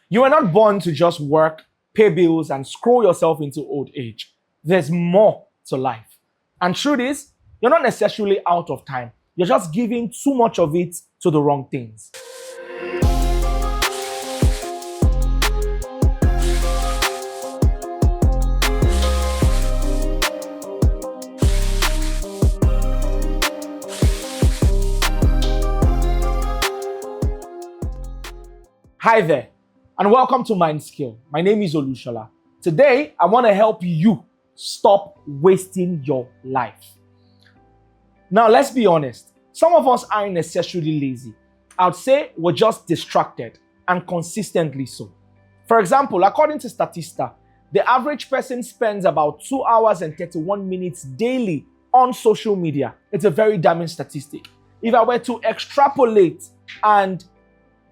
You were not born to just work, pay bills, and scroll yourself into old age. There's more to life. And truth is, you're not necessarily out of time. You're just giving too much of it to the wrong things. Hi there, and welcome to Mindscale. My name is Olushola. Today, I want to help you stop wasting your life. Now, let's be honest. Some of us aren't necessarily lazy. I would say we're just distracted, and consistently so. For example, according to Statista, the average person spends about 2 hours and 31 minutes daily on social media. It's a very damning statistic. If I were to extrapolate and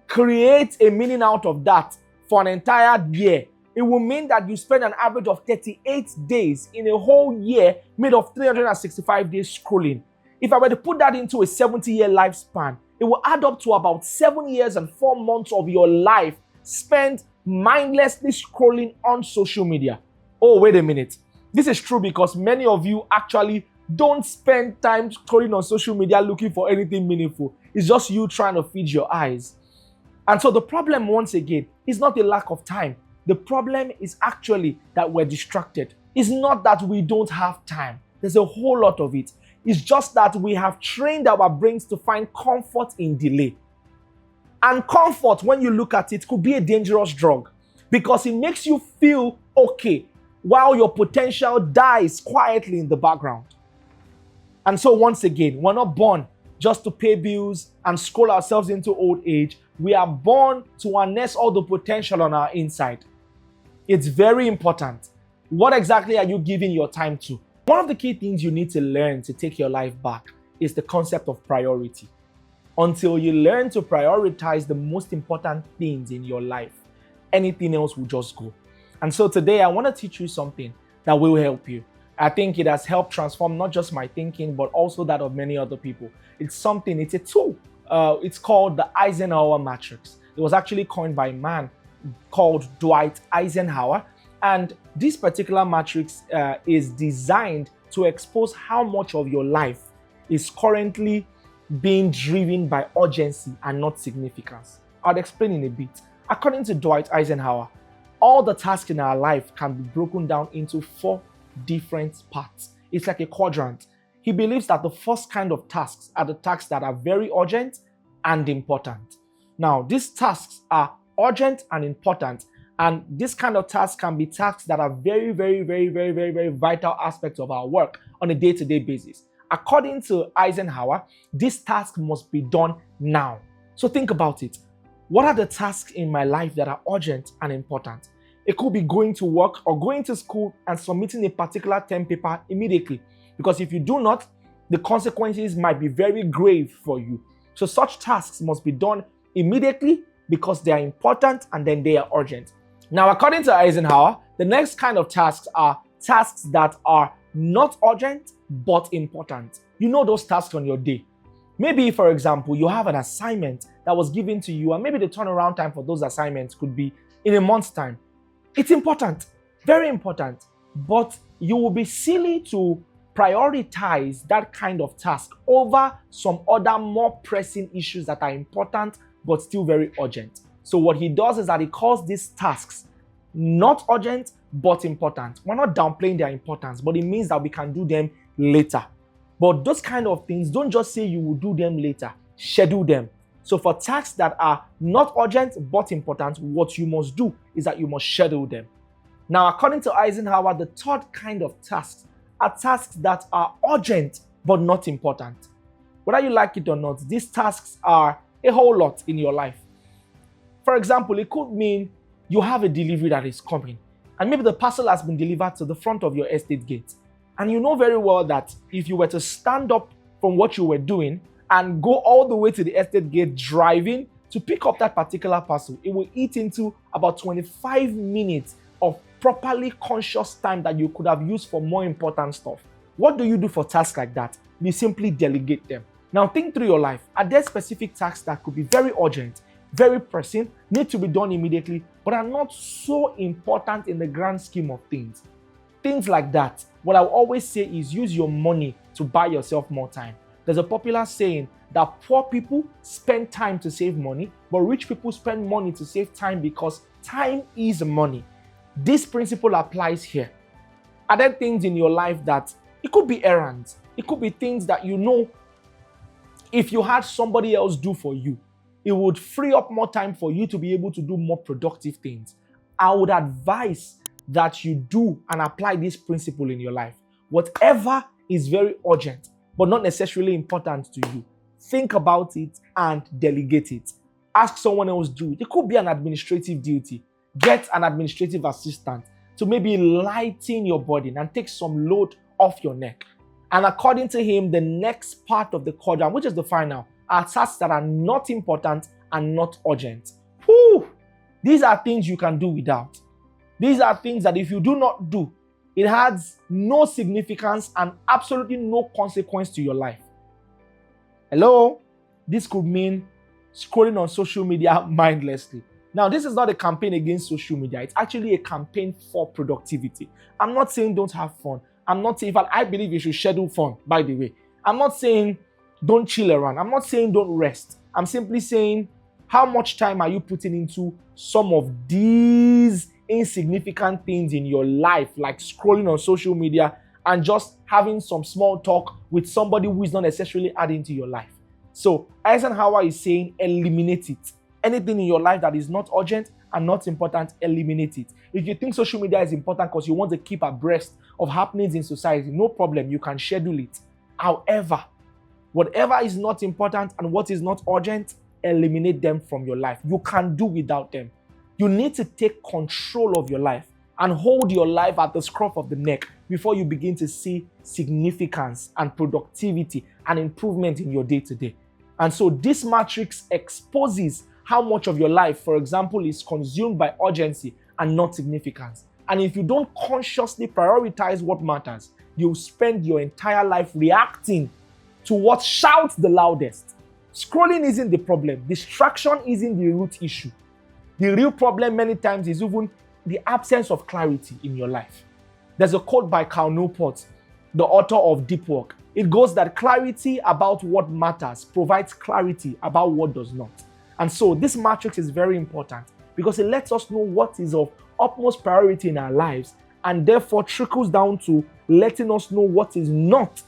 create a meaning out of that for an entire year, it will mean that you spend an average of 38 days in a whole year made of 365 days scrolling. If I were to put that into a 70-year lifespan, it will add up to about 7 years and 4 months of your life spent mindlessly scrolling on social media. Oh, wait a minute. This is true because many of you actually don't spend time scrolling on social media looking for anything meaningful. It's just you trying to feed your eyes. And so the problem, once again, is not a lack of time. The problem is actually that we're distracted. It's not that we don't have time. There's a whole lot of it. It's just that we have trained our brains to find comfort in delay. And comfort, when you look at it, could be a dangerous drug because it makes you feel okay while your potential dies quietly in the background. And so once again, we're not born just to pay bills and scroll ourselves into old age. We are born to harness all the potential on our inside. It's very important. What exactly are you giving your time to? One of the key things you need to learn to take your life back is the concept of priority. Until you learn to prioritize the most important things in your life, anything else will just go. And so today I want to teach you something that will help you. I think it has helped transform not just my thinking, but also that of many other people. It's a tool. It's called the Eisenhower Matrix. It was actually coined by a man called Dwight Eisenhower. And this particular matrix is designed to expose how much of your life is currently being driven by urgency and not significance. I'll explain in a bit. According to Dwight Eisenhower, all the tasks in our life can be broken down into 4 different parts. It's like a quadrant. He believes that the first kind of tasks are the tasks that are very urgent and important. Now, these tasks are urgent and important, and this kind of task can be tasks that are very vital aspects of our work on a day-to-day basis. According to Eisenhower, this task must be done now. So think about it. What are the tasks in my life that are urgent and important? It could be going to work or going to school and submitting a particular term paper immediately. Because if you do not, the consequences might be very grave for you. So such tasks must be done immediately because they are important and then they are urgent. Now, according to Eisenhower, the next kind of tasks are tasks that are not urgent but important. You know those tasks on your day. Maybe, for example, you have an assignment that was given to you, and maybe the turnaround time for those assignments could be in a month's time. It's important, very important, but you will be silly to prioritize that kind of task over some other more pressing issues that are important but still very urgent. So what he does is that he calls these tasks not urgent but important. We're not downplaying their importance, but it means that we can do them later. But those kind of things, don't just say you will do them later, schedule them. So for tasks that are not urgent but important, what you must do is that you must schedule them. Now, according to Eisenhower, the third kind of tasks are tasks that are urgent but not important. Whether you like it or not, these tasks are a whole lot in your life. For example, it could mean you have a delivery that is coming, and maybe the parcel has been delivered to the front of your estate gate. And you know very well that if you were to stand up from what you were doing and go all the way to the estate gate driving to pick up that particular parcel, it will eat into about 25 minutes of properly conscious time that you could have used for more important stuff. What do you do for tasks like that? You simply delegate them. Now think through your life. Are there specific tasks that could be very urgent, very pressing, need to be done immediately, but are not so important in the grand scheme of things. Things like that. What I always say is use your money to buy yourself more time. There's a popular saying that poor people spend time to save money, but rich people spend money to save time because time is money. This principle applies here. Are there things in your life that it could be errands, it could be things that you know if you had somebody else do for you, it would free up more time for you to be able to do more productive things. I would advise that you do and apply this principle in your life. Whatever is very urgent, but not necessarily important to you, think about it and delegate it. Ask someone else to do it. It could be an administrative duty. Get an administrative assistant to maybe lighten your burden and take some load off your neck. And according to him, the next part of the quadrant, which is the final, are tasks that are not important and not urgent. Whew! These are things you can do without. These are things that if you do not do, it has no significance and absolutely no consequence to your life. Hello? This could mean scrolling on social media mindlessly. Now, this is not a campaign against social media. It's actually a campaign for productivity. I'm not saying don't have fun. I'm not saying, I believe you should schedule fun, by the way. I'm not saying don't chill around. I'm not saying don't rest. I'm simply saying, how much time are you putting into some of these insignificant things in your life, like scrolling on social media and just having some small talk with somebody who is not necessarily adding to your life? So Eisenhower is saying, eliminate it. Anything in your life that is not urgent and not important, eliminate it. If you think social media is important because you want to keep abreast of happenings in society, no problem, you can schedule it. However, whatever is not important and what is not urgent, eliminate them from your life. You can do without them. You need to take control of your life and hold your life at the scruff of the neck before you begin to see significance and productivity and improvement in your day-to-day. And so this matrix exposes how much of your life, for example, is consumed by urgency and not significance. And if you don't consciously prioritize what matters, you'll spend your entire life reacting to what shouts the loudest. Scrolling isn't the problem. Distraction isn't the root issue. The real problem many times is even the absence of clarity in your life. There's a quote by Cal Newport, the author of Deep Work. It goes that clarity about what matters provides clarity about what does not. And so this matrix is very important because it lets us know what is of utmost priority in our lives and therefore trickles down to letting us know what is not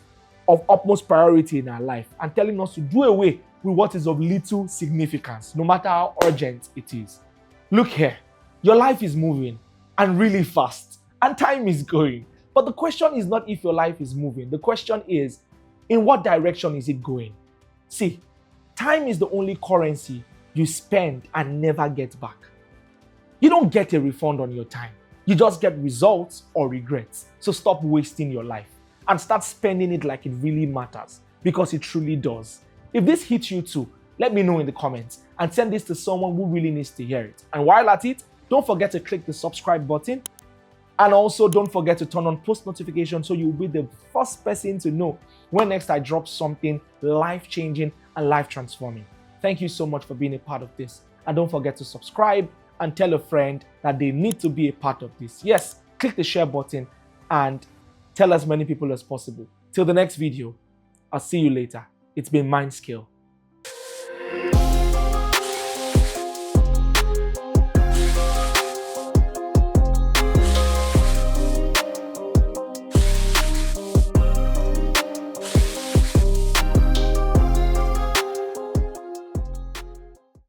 of utmost priority in our life and telling us to do away with what is of little significance, no matter how urgent it is. Look here, your life is moving and really fast and time is going. But the question is not if your life is moving. The question is, in what direction is it going? See, time is the only currency you spend and never get back. You don't get a refund on your time. You just get results or regrets. So stop wasting your life and start spending it like it really matters, because it truly does. If this hits you too, let me know in the comments and send this to someone who really needs to hear it. And while at it, don't forget to click the subscribe button. And also don't forget to turn on post notifications so you'll be the first person to know when next I drop something life-changing and life-transforming. Thank you so much for being a part of this. And don't forget to subscribe and tell a friend that they need to be a part of this. Yes, click the share button and tell as many people as possible. Till the next video, I'll see you later. It's been Mindscale.